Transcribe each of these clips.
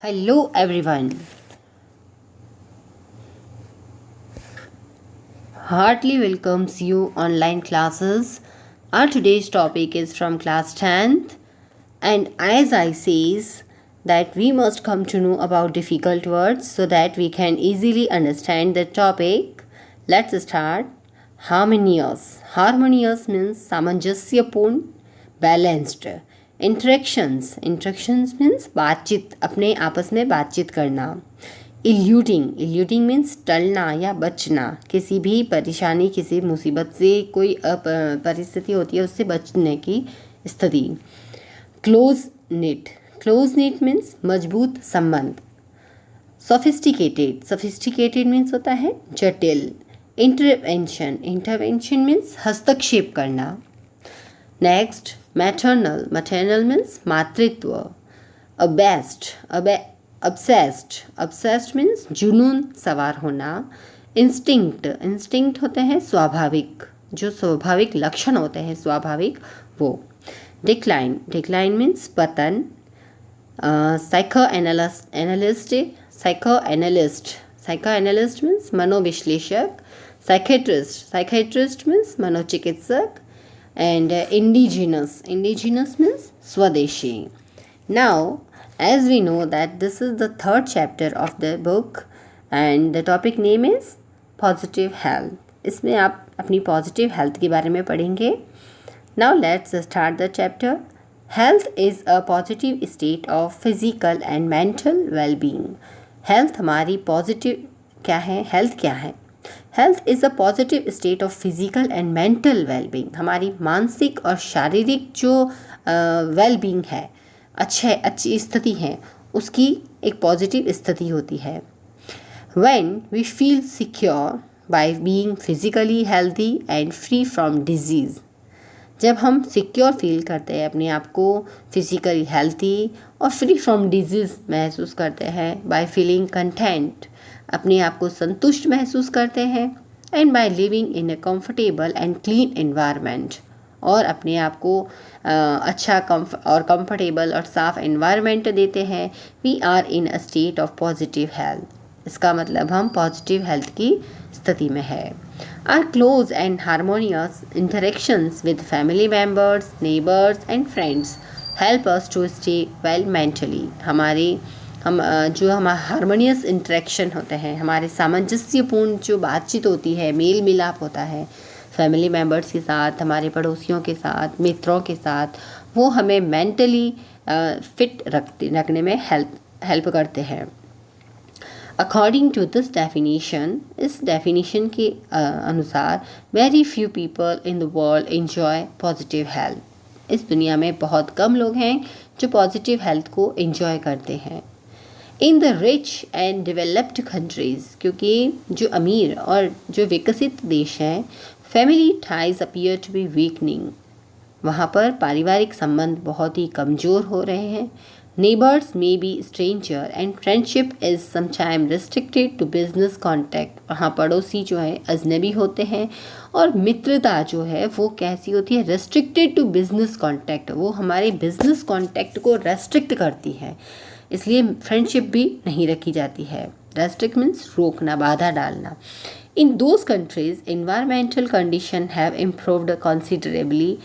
Hello everyone. Heartily welcomes you online classes. Our today's topic is from class 10th, and as I says that we must come to know about difficult words so that we can easily understand the topic. Let's start. Harmonious. Harmonious means सामंजस्यपूर्ण, balanced. Interactions means बातचीत, अपने आपस में बातचीत करना. Eluting means टलना या बचना, किसी भी परेशानी, किसी मुसीबत से, कोई परिस्थिति होती है उससे बचने की स्थिति. क्लोज निट मीन्स मजबूत संबंध. सोफिस्टिकेटेड मीन्स होता है जटिल. इंटरवेंशन मीन्स हस्तक्षेप करना. नेक्स्ट मैटरनल मीन्स मातृत्व. obsessed मीन्स जुनून सवार होना. इंस्टिंक्ट होते हैं स्वाभाविक, जो स्वाभाविक लक्षण होते हैं स्वाभाविक वो. डिक्लाइन मीन्स पतन. साइकोएनालिस्ट मीन्स मनोविश्लेषक. साइकेट्रिस्ट मीन्स मनोचिकित्सक. एंड इंडिजिनस मीन्स स्वदेशी. Now, as we know that this is the third chapter of the book and the topic name is positive health. इसमें आप अपनी positive health के बारे में पढ़ेंगे. Now let's start the chapter. Health is a positive state of physical and mental well-being. Health हमारी positive क्या है? Health क्या है? Health is a positive state of physical and mental well-being. हमारी मानसिक और शारीरिक जो well-being है, अच्छी स्थिति है, उसकी एक पॉजिटिव स्थिति होती है. When we feel secure by being physically healthy and free from disease. जब हम सिक्योर फील करते हैं, अपने आप को फिजिकली हेल्थी और फ्री फ्रॉम डिजीज़ महसूस करते हैं. बाय फीलिंग कंटेंट, अपने आप को संतुष्ट महसूस करते हैं. And by living in a comfortable and clean environment, और अपने आप को अच्छा कंफर्टेबल और साफ़ एनवायरनमेंट देते हैं. We are in a state of positive health. इसका मतलब हम पॉजिटिव हेल्थ की स्थिति में है. Are close and harmonious interactions with family members, neighbours and friends help us to stay well mentally. हम हारमोनियस इंटरेक्शन होते हैं, हमारे सामंजस्यपूर्ण जो बातचीत होती है, मेल मिलाप होता है फैमिली मेम्बर्स के साथ, हमारे पड़ोसियों के साथ, मित्रों के साथ, वो हमें मेंटली फिट रखने में हेल्प करते हैं. अकॉर्डिंग टू दिस डेफिनीशन, इस डेफिनीशन के अनुसार, very few people in the world enjoy positive health. इस दुनिया में बहुत कम लोग हैं जो पॉजिटिव हेल्थ को एंजॉय करते हैं. In the rich and developed countries, क्योंकि जो अमीर और जो विकसित देश हैं, family ties appear to be weakening. वहाँ पर पारिवारिक संबंध बहुत ही कमज़ोर हो रहे हैं. Neighbours may be stranger and friendship is sometime restricted to business contact. वहाँ पड़ोसी जो है अजनबी होते हैं, और मित्रता जो है वो कैसी होती है? Restricted to business contact. वो हमारे बिजनेस कॉन्टैक्ट को रेस्ट्रिक्ट करती है, इसलिए फ्रेंडशिप भी नहीं रखी जाती है. रेस्ट्रिक्ट मीन्स रोकना, बाधा डालना. In those countries environmental condition have improved considerably.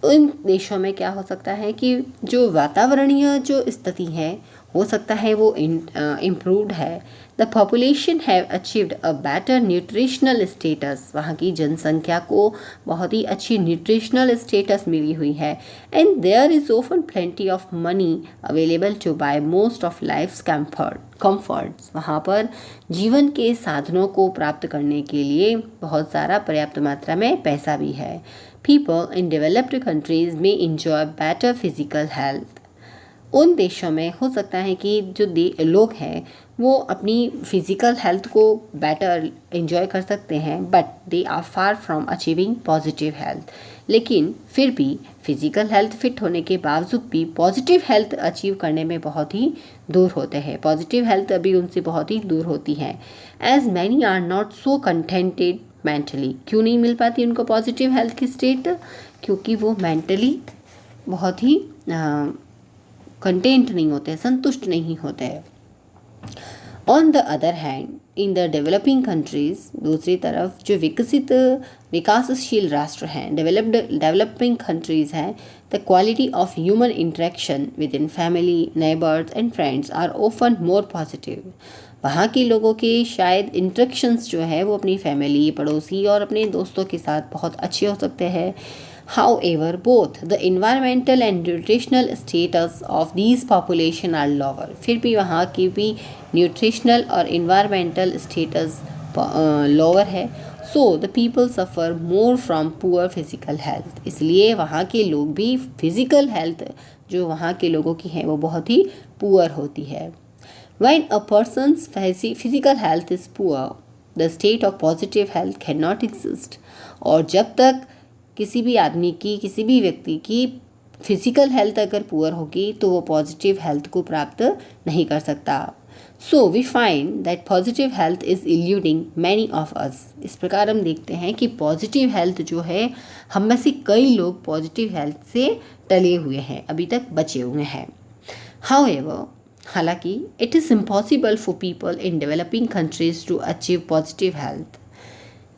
उन देशों में क्या हो सकता है कि जो वातावरणीय जो स्थिति है, हो सकता है वो इम्प्रूव्ड है. The population have achieved a better nutritional status. वहाँ की जनसंख्या को बहुत ही अच्छी न्यूट्रिशनल स्टेटस मिली हुई है. And there is often plenty of money available to buy most of life's comforts. वहाँ पर जीवन के साधनों को प्राप्त करने के लिए बहुत सारा पर्याप्त मात्रा में पैसा भी है. People in developed countries may enjoy better physical health. उन देशों में हो सकता है कि जो लोग हैं वो अपनी फिज़िकल हेल्थ को बेटर एंजॉय कर सकते हैं, but they are far from achieving positive health. लेकिन फिर भी फिज़िकल हेल्थ फिट होने के बावजूद भी पॉजिटिव हेल्थ अचीव करने में बहुत ही दूर होते हैं. पॉजिटिव हेल्थ अभी उनसे बहुत ही दूर होती है. As many are not so contented mentally. क्यों नहीं मिल पाती उनको पॉजिटिव हेल्थ की स्टेट? क्योंकि वो मेंटली बहुत ही कंटेंट नहीं होते, संतुष्ट नहीं होते। On the other hand in the developing countries, दूसरी तरफ जो विकासशील राष्ट्र हैं, डेवलपिंग कंट्रीज हैं, the quality of human interaction within family, neighbours and friends are often more positive. वहाँ के लोगों के शायद इंटरेक्शंस जो है वो अपनी फैमिली, पड़ोसी और अपने दोस्तों के साथ बहुत अच्छे हो सकते हैं। However, both the environmental and nutritional status of these population are lower. फिर भी वहाँ की भी न्यूट्रिशनल और environmental status lower है। So the people suffer more from poor physical health. इसलिए वहाँ के लोग भी physical health जो वहाँ के लोगों की है वो बहुत ही poor होती है। When a person's physical health is poor, the state of positive health cannot exist. और जब तक किसी भी आदमी की, किसी भी व्यक्ति की फिजिकल हेल्थ अगर पुअर होगी तो वो पॉजिटिव हेल्थ को प्राप्त नहीं कर सकता। So we find that positive health is eluding many of us. इस प्रकार हम देखते हैं कि पॉजिटिव हेल्थ जो है, हम में से कई लोग पॉजिटिव हेल्थ से टले हुए हैं, अभी तक बचे हुए हैं। हाउएवर, हालांकि it is impossible for people in developing countries to achieve positive health.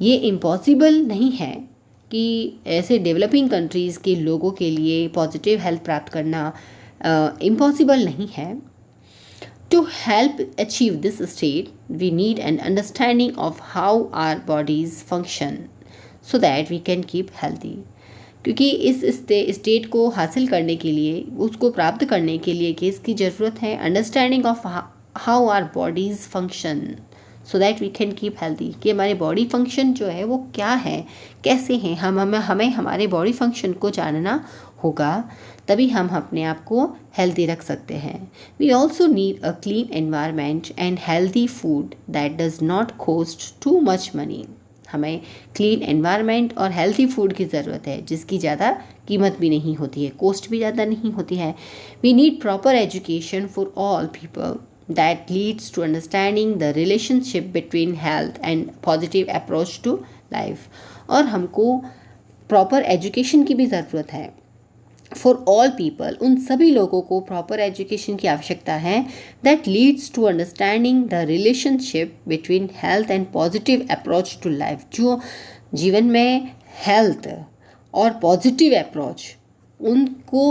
ये इम्पॉसिबल नहीं है कि ऐसे डेवलपिंग कंट्रीज़ के लोगों के लिए पॉजिटिव हेल्थ प्राप्त करना इम्पॉसिबल नहीं है। To help achieve this state we need an understanding of how our bodies function so that we can keep healthy. क्योंकि इस स्टेट को हासिल करने के लिए, उसको प्राप्त करने के लिए किसकी ज़रूरत है? Understanding of how our bodies function so that we can keep healthy, कि हमारे बॉडी फंक्शन जो है वो क्या है, कैसे हैं। हमें हमारे बॉडी फंक्शन को जानना होगा, तभी हम अपने आप को हेल्दी रख सकते हैं। We also need a clean environment and healthy food that does not cost too much money. हमें क्लीन एनवायरनमेंट और हेल्दी फूड की ज़रूरत है जिसकी ज़्यादा कीमत भी नहीं होती है, कॉस्ट भी ज़्यादा नहीं होती है। We need proper education for all people that leads to understanding the relationship between health and positive approach to life। और हमको प्रॉपर एजुकेशन की भी ज़रूरत है। फॉर ऑल पीपल, उन सभी लोगों को प्रॉपर एजुकेशन की आवश्यकता है। That leads to understanding the relationship between health and positive approach to life. जो जीवन में हेल्थ और पॉजिटिव अप्रोच उनको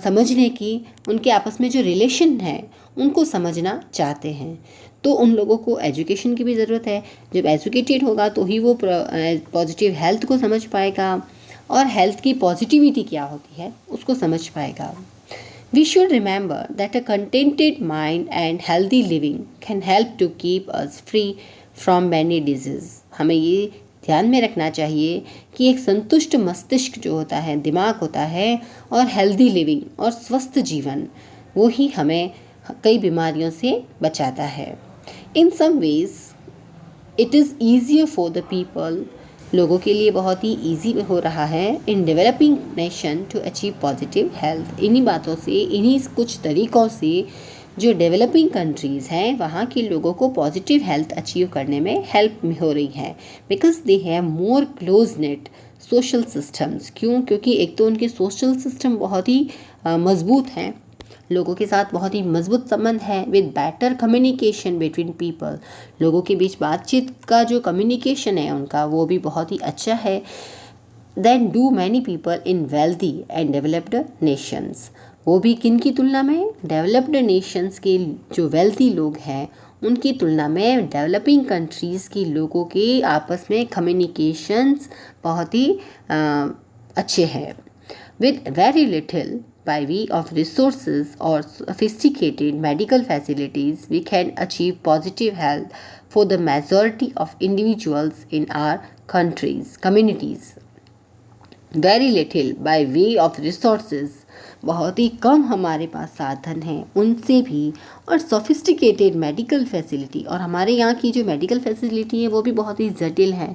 समझने की, उनके आपस में जो रिलेशन है उनको समझना चाहते हैं, तो उन लोगों को एजुकेशन की भी ज़रूरत है। जब एजुकेटेड होगा तो ही वो पॉजिटिव हेल्थ को समझ पाएगा और हेल्थ की पॉजिटिविटी क्या होती है उसको समझ पाएगा। We should remember that a contented mind and healthy living can help to keep us free from many diseases. हमें ये ध्यान में रखना चाहिए कि एक संतुष्ट मस्तिष्क जो होता है, दिमाग होता है, और हेल्दी लिविंग और स्वस्थ जीवन, वो ही हमें कई बीमारियों से बचाता है। In some ways it is easier for the people, लोगों के लिए बहुत ही ईजी हो रहा है in developing nation to achieve positive health. इन्हीं बातों से, इन्हीं कुछ तरीक़ों से जो डेवलपिंग कंट्रीज़ हैं वहाँ के लोगों को पॉजिटिव हेल्थ अचीव करने में हेल्प हो रही है। Because they have more close net social systems. क्यों? क्योंकि एक तो उनके सोशल सिस्टम बहुत ही मजबूत हैं, लोगों के साथ बहुत ही मजबूत संबंध है। With better communication between people, लोगों के बीच बातचीत का जो कम्युनिकेशन है उनका वो भी बहुत ही अच्छा है। Than do many people in wealthy and developed nations, वो भी किन की तुलना में? डेवलप्ड नेशंस के जो वेल्दी लोग हैं उनकी तुलना में डेवलपिंग कंट्रीज़ के लोगों के आपस में कम्युनिकेशंस बहुत ही अच्छे हैं। With very little by way of resources or sophisticated medical facilities, we can achieve positive health for the majority of individuals in our communities. Very little by way of resources, बहुत ही कम हमारे पास साधन हैं उनसे भी, और सोफिस्टिकेटेड मेडिकल फैसिलिटी, और हमारे यहाँ की जो मेडिकल फैसिलिटी है वो भी बहुत ही जटिल है।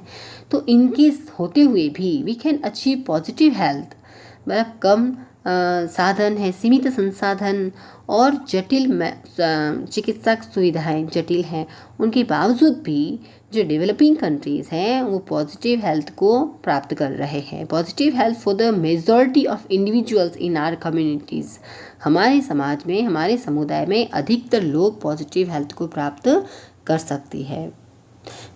तो इनके होते हुए भी we can achieve positive health, मतलब कम साधन है, सीमित संसाधन और जटिल चिकित्सा सुविधाएं जटिल हैं, उनके बावजूद भी जो डेवलपिंग कंट्रीज़ हैं वो पॉजिटिव हेल्थ को प्राप्त कर रहे हैं। Positive health for the majority of individuals in our communities, हमारे समाज में, हमारे समुदाय में अधिकतर लोग पॉजिटिव हेल्थ को प्राप्त कर सकती है।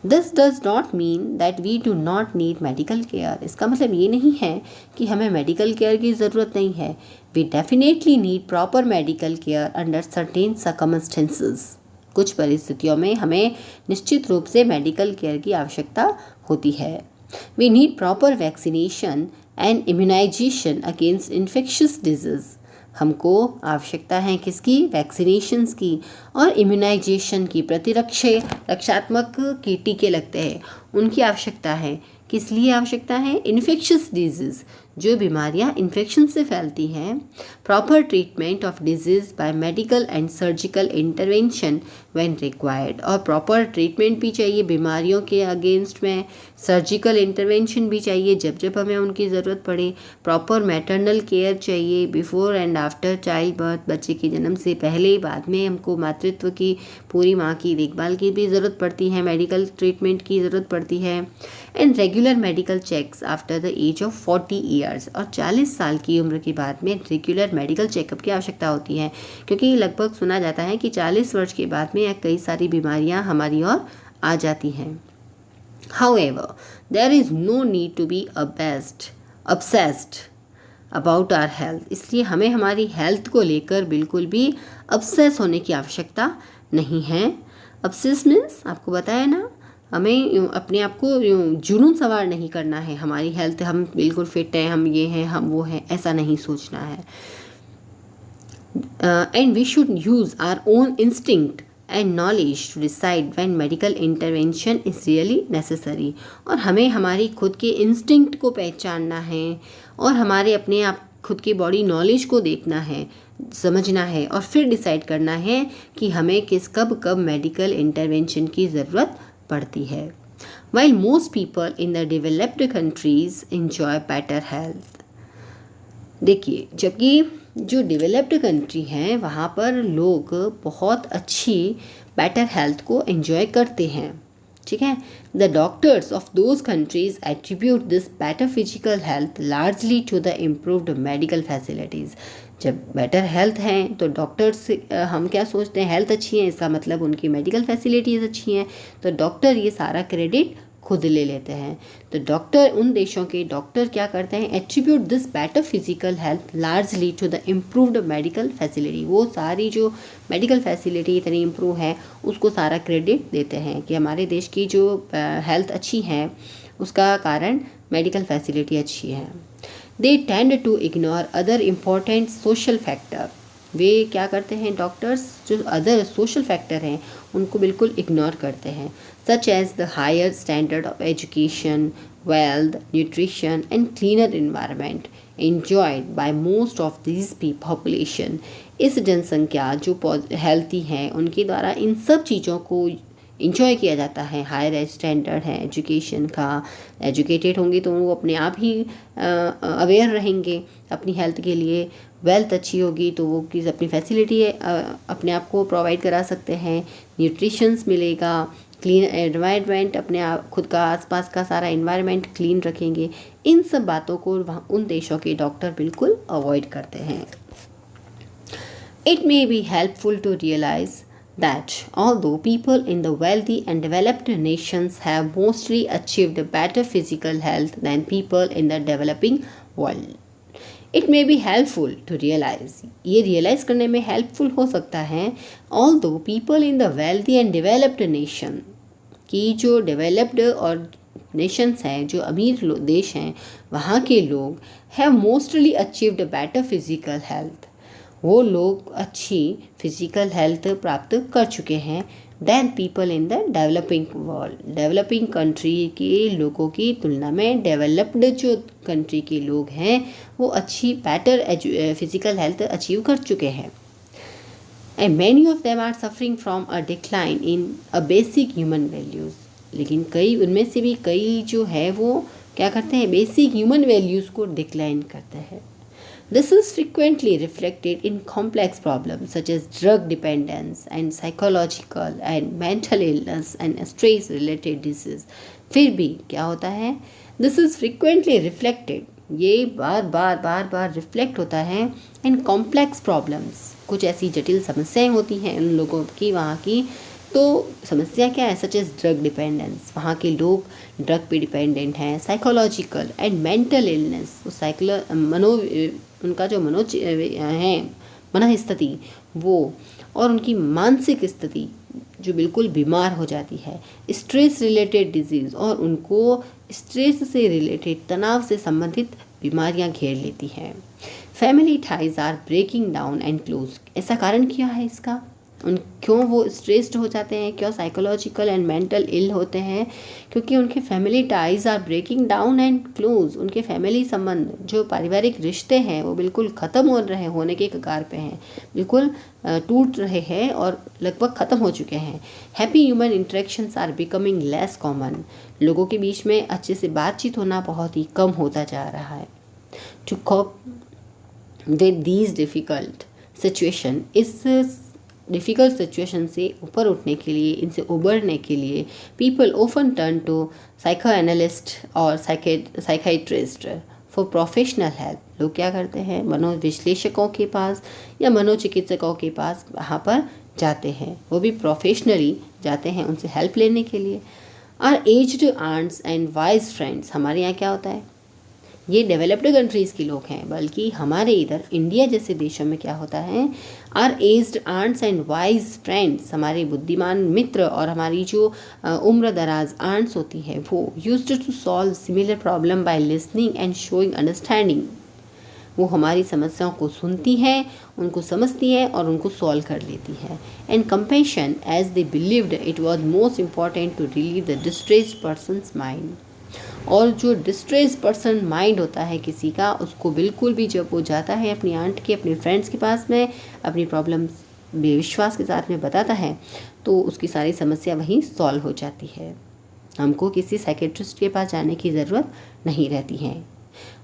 This does not mean that we do not need medical care. इसका मतलब ये नहीं है कि हमें मेडिकल केयर की ज़रूरत नहीं है। We definitely need proper medical care under certain circumstances. कुछ परिस्थितियों में हमें निश्चित रूप से मेडिकल केयर की आवश्यकता होती है। We need proper vaccination and immunization against infectious diseases. हमको आवश्यकता है किसकी? वैक्सीनेशंस की और इम्यूनाइजेशन की, रक्षात्मक की टीके लगते हैं उनकी आवश्यकता है। किस लिए आवश्यकता है? इन्फेक्शियस डिजीज़, जो बीमारियां इन्फेक्शन से फैलती हैं। Proper treatment of diseases by medical and surgical intervention when required, और प्रॉपर ट्रीटमेंट भी चाहिए बीमारियों के अगेंस्ट में, सर्जिकल इंटरवेंशन भी चाहिए जब जब हमें उनकी ज़रूरत पड़े। प्रॉपर मैटरनल केयर चाहिए before and after child birth, बच्चे के जन्म से पहले, बाद में हमको मातृत्व की, पूरी माँ की देखभाल की भी ज़रूरत पड़ती है, मेडिकल ट्रीटमेंट की ज़रूरत पड़ती है। And regular medical checks after the age of 40 years, और 40 साल की उम्र के बाद में रेगुलर मेडिकल चेकअप की आवश्यकता होती है, क्योंकि लगभग सुना जाता है कि 40 वर्ष के बाद में कई सारी बीमारियां हमारी ओर आ जाती हैं। However, there is no need to be obsessed about our health. इसलिए हमें हमारी हेल्थ को लेकर बिल्कुल भी obsess होने की आवश्यकता नहीं है। obsess means आपको बताया ना, हमें अपने आप को जुनून सवार नहीं करना है। हमारी हेल्थ, हम बिल्कुल फिट हैं, हम ये हैं, हम वो हैं, ऐसा नहीं सोचना है। And we should use our own instinct and knowledge to decide when medical intervention is really necessary. और हमें हमारी खुद के इंस्टिंक्ट को पहचानना है और हमारे अपने आप खुद की बॉडी नॉलेज को देखना है, समझना है, और फिर डिसाइड करना है कि हमें कब मेडिकल इंटरवेंशन की ज़रूरत पड़ती है। While most people in the developed countries enjoy better health, देखिए, जबकि जो डेवलप्ड कंट्री हैं वहाँ पर लोग बहुत अच्छी बेटर हेल्थ को एंजॉय करते हैं, ठीक है। The doctors of those countries attribute this better physical health largely to the improved medical facilities. जब बेटर हेल्थ हैं तो डॉक्टर्स, हम क्या सोचते हैं, हेल्थ अच्छी है इसका मतलब उनकी मेडिकल फैसिलिटीज़ अच्छी हैं, तो डॉक्टर ये सारा क्रेडिट खुद ले लेते हैं। तो डॉक्टर, उन देशों के डॉक्टर क्या करते हैं? Attribute this better physical health largely to the improved medical facility. वो सारी जो मेडिकल फैसिलिटी इतनी इम्प्रूव है उसको सारा क्रेडिट देते हैं कि हमारे देश की जो हेल्थ अच्छी है उसका कारण मेडिकल फैसिलिटी अच्छी है। They tend to ignore other important social factor. वे क्या करते हैं डॉक्टर्स, जो अदर सोशल फैक्टर हैं उनको बिल्कुल इग्नोर करते हैं, such as the higher standard of education, wealth, nutrition and cleaner environment enjoyed by most of these population। इस जनसंख्या जो हेल्थी हैं उनके द्वारा इन सब चीज़ों को इंजॉय किया जाता है। हायर स्टैंडर्ड है एजुकेशन का, एजुकेटेड होंगे तो वो अपने आप ही अवेयर रहेंगे अपनी हेल्थ के लिए। वेल्थ अच्छी होगी तो वो किस अपनी फैसिलिटी अपने आप को प्रोवाइड करा सकते हैं। न्यूट्रिशंस मिलेगा, क्लीन एनवायरनमेंट, अपने आप खुद का आसपास का सारा एनवायरनमेंट क्लीन रखेंगे। इन सब बातों को वहाँ उन देशों के डॉक्टर बिल्कुल अवॉइड करते हैं। It may be helpful to realise that although people in the wealthy and developed nations have mostly achieved better physical health than people in the developing world, it may be helpful to realize, ये realize करने में helpful हो सकता है, although people in the wealthy and developed nation, कि जो developed और nations हैं, जो अमीर देश हैं, वहाँ के लोग have mostly achieved better physical health, वो लोग अच्छी फिजिकल हेल्थ प्राप्त कर चुके हैं than people in the developing world. Developing country के लोगों की तुलना में डेवलप्ड जो कंट्री के लोग हैं वो अच्छी बेटर फिजिकल हेल्थ अचीव कर चुके हैं। And many of them are suffering from a decline in a basic human values. लेकिन कई उनमें से भी कई जो है वो क्या करते हैं, बेसिक ह्यूमन वैल्यूज़ को डिक्लाइन करते हैं। This is frequently reflected in complex problems such as drug dependence and psychological and mental illness and stress related disease. फिर भी क्या होता है, दिस इज फ्रिक्वेंटली रिफ्लेक्टेड, ये बार बार रिफ्लेक्ट होता है इन कॉम्प्लेक्स प्रॉब्लम्स, कुछ ऐसी जटिल समस्याएं होती हैं उन लोगों की वहाँ की। तो समस्या क्या है, सच एज ड्रग डिपेंडेंस, वहाँ के लोग ड्रग पे डिपेंडेंट हैं, साइकोलॉजिकल एंड मेंटल इलनेस, उनका जो है मन स्थिति वो, और उनकी मानसिक स्थिति जो बिल्कुल बीमार हो जाती है, स्ट्रेस रिलेटेड डिजीज़, और उनको स्ट्रेस से रिलेटेड तनाव से संबंधित बीमारियां घेर लेती हैं। Family ties are breaking down and close, ऐसा कारण क्या है इसका, क्यों वो स्ट्रेस्ड हो जाते हैं, क्यों साइकोलॉजिकल एंड मेंटल इल होते हैं, क्योंकि उनके family ties are breaking down and close, उनके फैमिली संबंध जो पारिवारिक रिश्ते हैं वो बिल्कुल ख़त्म हो रहे होने के कगार पे हैं, बिल्कुल टूट रहे हैं और लगभग ख़त्म हो चुके हैं। Happy human interactions are becoming less common, लोगों के बीच में अच्छे से बातचीत होना बहुत ही कम होता जा रहा है। To cope with these difficult situation, इस डिफ़िकल्ट सिचुएशन से ऊपर उठने के लिए, इनसे उबरने के लिए people often turn to psychoanalyst और साइकाइट्रिस्ट फॉर प्रोफेशनल हेल्प। लोग क्या करते हैं, मनोविश्लेषकों के पास या मनोचिकित्सकों के पास वहाँ पर जाते हैं, वो भी प्रोफेशनली जाते हैं उनसे हेल्प लेने के लिए। Our aged aunts and wise friends, हमारे यहाँ क्या होता है, ये डेवलप्ड कंट्रीज़ के लोग हैं, बल्कि हमारे इधर इंडिया जैसे देशों में क्या होता है, our aged aunts and wise friends, हमारे बुद्धिमान मित्र और हमारी जो उम्र दराज आंट्स होती हैं वो used to solve similar problem by listening and showing understanding, वो हमारी समस्याओं को सुनती हैं, उनको समझती है और उनको सॉल्व कर लेती है। And compassion as they believed it was most important to relieve the distressed person's mind, और जो डिस्ट्रेस पर्सन माइंड होता है किसी का, उसको बिल्कुल भी जब वो जाता है अपनी आंट के, अपने फ्रेंड्स के पास में, अपनी प्रॉब्लम बेविश्वास के साथ में बताता है, तो उसकी सारी समस्या वहीं सॉल्व हो जाती है, हमको किसी साइकेट्रिस्ट के पास जाने की ज़रूरत नहीं रहती है।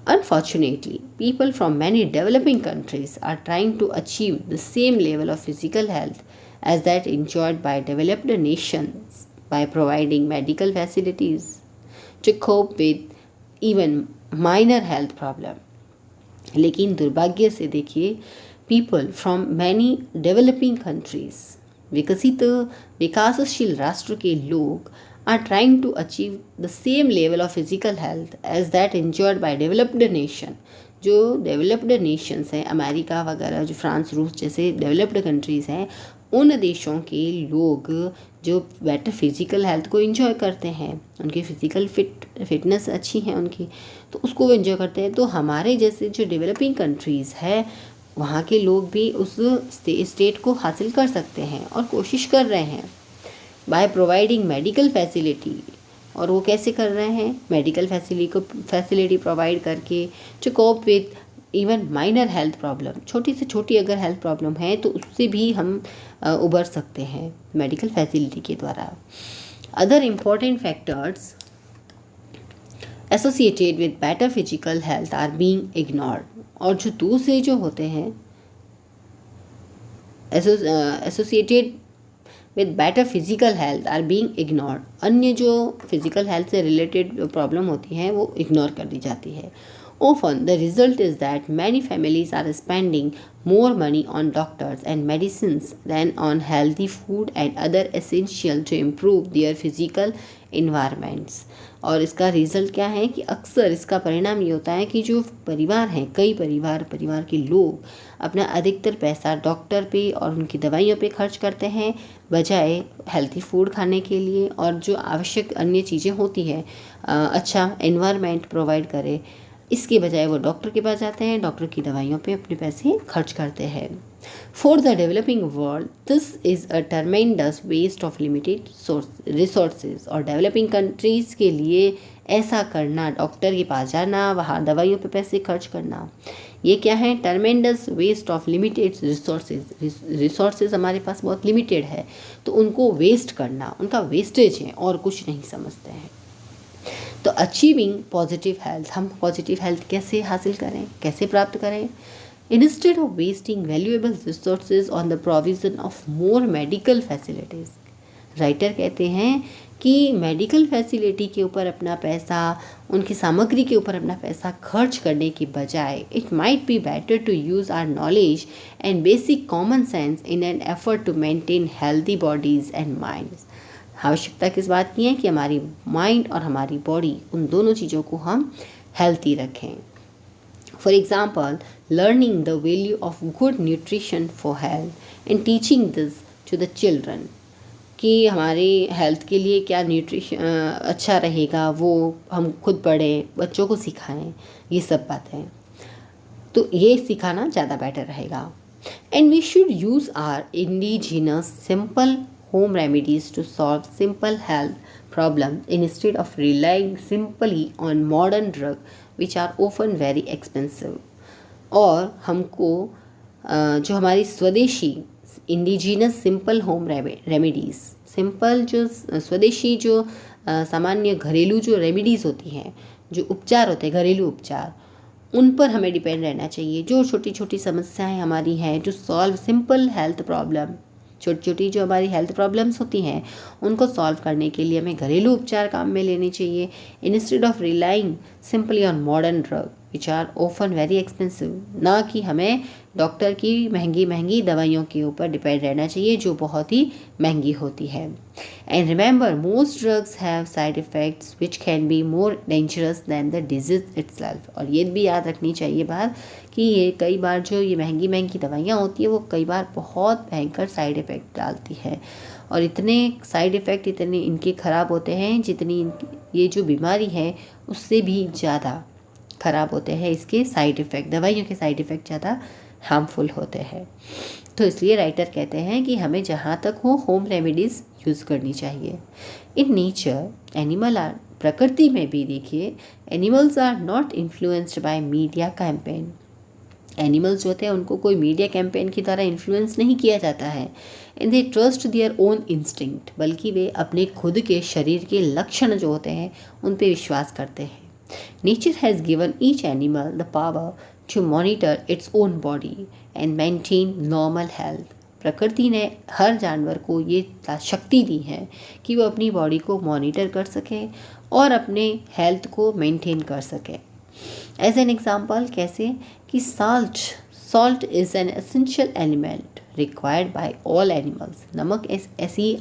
Unfortunately, people from many developing countries are trying to achieve the same level of physical health as that enjoyed by developed nations by providing medical facilities to cope with even minor health problem. लेकिन दुर्भाग्य से देखिए, people from many developing countries, विकासशील राष्ट्र के लोग are trying to achieve the same level of physical health as that enjoyed by developed nation. जो developed Nations हैं, अमेरिका वगैरह, जो फ्रांस रूस जैसे डेवलप्ड कंट्रीज़ हैं, उन देशों के लोग जो बेटर फिज़िकल हेल्थ को एंजॉय करते हैं, उनकी फ़िज़िकल फिटनेस अच्छी है उनकी, तो उसको वो एंजॉय करते हैं। तो हमारे जैसे जो डेवलपिंग कंट्रीज़ है, वहाँ के लोग भी उस स्टेट को हासिल कर सकते हैं और कोशिश कर रहे हैं बाय प्रोवाइडिंग मेडिकल फैसिलिटी। और वो कैसे कर रहे हैं, मेडिकल फैसिलिटी प्रोवाइड करके to cope with even minor health problem, छोटी से छोटी अगर हेल्थ प्रॉब्लम है तो उससे भी हम उबर सकते हैं मेडिकल फैसिलिटी के द्वारा। Other important factors associated with better physical health are being ignored, और जो दूसरे जो होते हैं associated with better physical health are being ignored, अन्य जो फिजिकल हेल्थ से रिलेटेड प्रॉब्लम होती हैं वो इग्नोर कर दी जाती है। Often the result is that many families are spending more money on doctors and medicines than on healthy food and other essential to improve their physical environments. और इसका result क्या है कि अक्सर इसका परिणाम ये होता है कि जो परिवार हैं, कई परिवार के लोग अपना अधिकतर पैसा डॉक्टर पे और उनकी दवाइयों पे खर्च करते हैं बजाय हेल्थी फूड खाने के लिए, और जो आवश्यक अन्य चीज़ें होती हैं, अच्छा एनवायरनमेंट प्रोवाइड करे, इसके बजाय वो डॉक्टर के पास जाते हैं, डॉक्टर की दवाइयों पे अपने पैसे खर्च करते हैं। For the developing world this is a tremendous waste of limited resources, और डेवलपिंग कंट्रीज़ के लिए ऐसा करना, डॉक्टर के पास जाना, वहाँ दवाइयों पे पैसे खर्च करना, ये क्या है, tremendous waste of limited resources हमारे पास बहुत लिमिटेड है, तो उनको वेस्ट करना, उनका वेस्टेज है और कुछ नहीं समझते हैं। तो अचीविंग पॉजिटिव हेल्थ, हम पॉजिटिव हेल्थ कैसे हासिल करें, कैसे प्राप्त करें? Instead of wasting valuable resources on the provision of more medical facilities, writer कहते हैं कि मेडिकल फैसिलिटी के ऊपर अपना पैसा, उनकी सामग्री के ऊपर अपना पैसा खर्च करने की बजाय it might be better to use our knowledge and basic common sense in an effort to maintain healthy bodies and minds. आवश्यकता किस बात की है कि हमारी माइंड और हमारी बॉडी, उन दोनों चीज़ों को हम हेल्थी रखें। For example, learning the value of good nutrition for health and teaching this to the children, कि हमारी हेल्थ के लिए क्या न्यूट्रिशन अच्छा रहेगा वो हम खुद पढ़ें, बच्चों को सिखाएं, ये सब बातें, तो ये सिखाना ज़्यादा बेटर रहेगा। And we should use our indigenous simple home remedies to solve simple health problems instead of relying simply on modern drugs which are often very expensive। और हमको जो हमारी स्वदेशी indigenous simple home remedies, simple जो स्वदेशी जो सामान्य घरेलू जो रेमेडीज़ होती हैं, जो उपचार होते हैं, घरेलू उपचार, उन पर हमें डिपेंड रहना चाहिए। जो छोटी छोटी समस्याएं हमारी हैं, जो सॉल्व सिंपल हेल्थ प्रॉब्लम, छोटी छोटी जो हमारी हेल्थ प्रॉब्लम्स होती हैं, उनको सॉल्व करने के लिए हमें घरेलू उपचार काम में लेने चाहिए, instead of relying simply on modern drug which are often very expensive. ना कि हमें डॉक्टर की महंगी महंगी दवाइयों के ऊपर डिपेंड रहना चाहिए जो बहुत ही महंगी होती है। And remember, most drugs have side effects which can be more dangerous than the disease itself. और ये भी याद रखनी चाहिए बात कि ये कई बार जो ये महंगी महंगी दवाइयाँ होती है वो कई बार बहुत भयंकर साइड इफ़ेक्ट डालती है, और इतने साइड इफ़ेक्ट इतने इनके ख़राब होते हैं जितनी ये जो बीमारी है उससे भी ज़्यादा ख़राब होते हैं इसके साइड इफ़ेक्ट, दवाइयों के साइड इफ़ेक्ट ज़्यादा हार्मफुल होते हैं। तो इसलिए राइटर कहते हैं कि हमें जहाँ तक हो होम रेमेडीज़ यूज़ करनी चाहिए। इन नेचर एनिमल आर, प्रकृति में भी देखिए, animals are not influenced by media campaign. Animals जो होते हैं उनको कोई मीडिया कैंपेन की तरह इन्फ्लुएंस नहीं किया जाता है। And they trust their own instinct, बल्कि वे अपने खुद के शरीर के लक्षण जो होते हैं उन पे विश्वास करते हैं। Nature has given each animal the power to monitor its own body and maintain normal health. प्रकृति ने हर जानवर को ये शक्ति दी है कि वो अपनी बॉडी को मॉनिटर कर सके और अपने हेल्थ को मेंटेन कर सके। एज एन एग्जाम्पल, कैसे कि salt is an essential element required by all animals. नमक ऐसी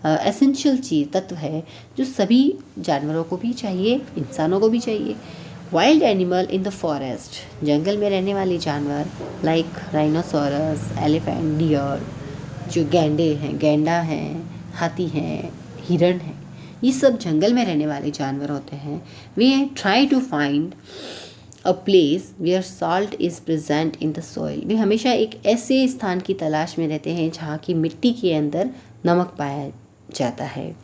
एसेंशियल चीज़, तत्व है जो सभी जानवरों को भी चाहिए, इंसानों को भी चाहिए। Wild animal in the forest, जंगल में रहने वाले जानवर लाइक राइनोसोरस, एलिफेंट, डियर, जो गैंडा हैं, हाथी हैं, हिरण हैं, ये सब जंगल में रहने वाले जानवर होते हैं। वे try to find a place where salt is present in the soil. वे हमेशा एक ऐसे स्थान की तलाश में रहते हैं जहाँ की मिट्टी के अंदर नमक पाया जाता है।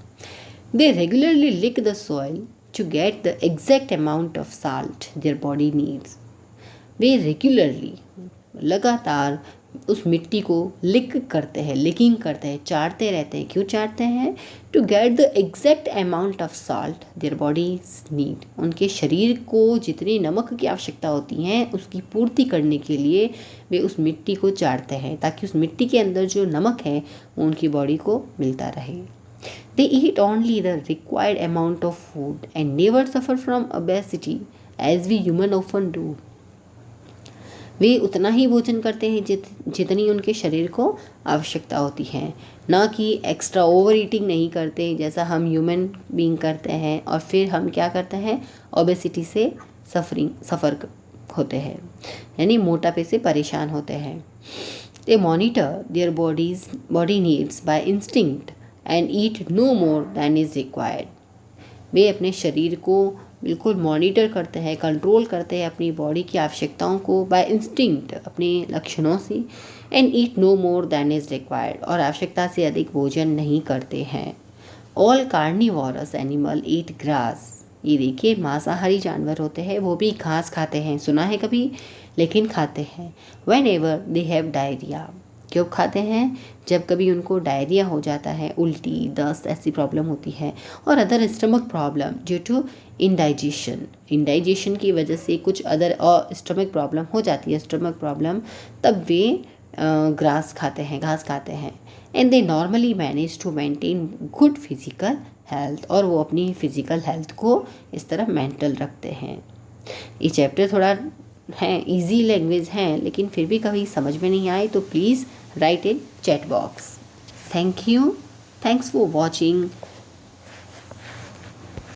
They regularly lick the soil to get the exact amount of salt their body needs. वे रेगुलरली, लगातार उस मिट्टी को लिकिंग करते हैं, चाटते रहते हैं। क्यों चाटते हैं? To get the exact amount of salt their body need. उनके शरीर को जितनी नमक की आवश्यकता होती है उसकी पूर्ति करने के लिए वे उस मिट्टी को चाटते हैं, ताकि उस मिट्टी के अंदर जो नमक है वो उनकी बॉडी को मिलता रहे। They eat only the required amount of food and never suffer from obesity as we human often do। वे उतना ही भोजन करते हैं जितनी उनके शरीर को आवश्यकता होती है, ना कि एक्स्ट्रा ओवर ईटिंग नहीं करते जैसा हम ह्यूमन बीइंग करते हैं, और फिर हम क्या करते हैं, ओबेसिटी से सफ़र होते हैं, यानी मोटापे से परेशान होते हैं। They monitor their body needs by instinct and eat no more than is required। वे अपने शरीर को बिल्कुल मॉनिटर करते हैं, कंट्रोल करते हैं अपनी बॉडी की आवश्यकताओं को बाय इंस्टिंक्ट, अपने लक्षणों से, and eat no more than is required, और आवश्यकता से अधिक भोजन नहीं करते हैं। All carnivorous animal eat grass. ये देखिए, मांसाहारी जानवर होते हैं वो भी घास खाते हैं, सुना है कभी, लेकिन खाते हैं। When ever they have diarrhoea, क्यों खाते हैं? जब कभी उनको डायरिया हो जाता है, उल्टी, दस्त ऐसी प्रॉब्लम होती है, और other stomach problem due to indigestion की वजह से कुछ अदर और स्टमक प्रॉब्लम हो जाती है, स्टमक प्रॉब्लम, तब वे घास खाते हैं। And they normally manage to maintain good physical health, और वो अपनी फिजिकल हेल्थ को इस तरह मेंटल रखते हैं। ये चैप्टर थोड़ा है इजी लैंग्वेज है, लेकिन फिर भी कभी समझ में नहीं आए तो please write in chat box. Thank you, thanks for watching.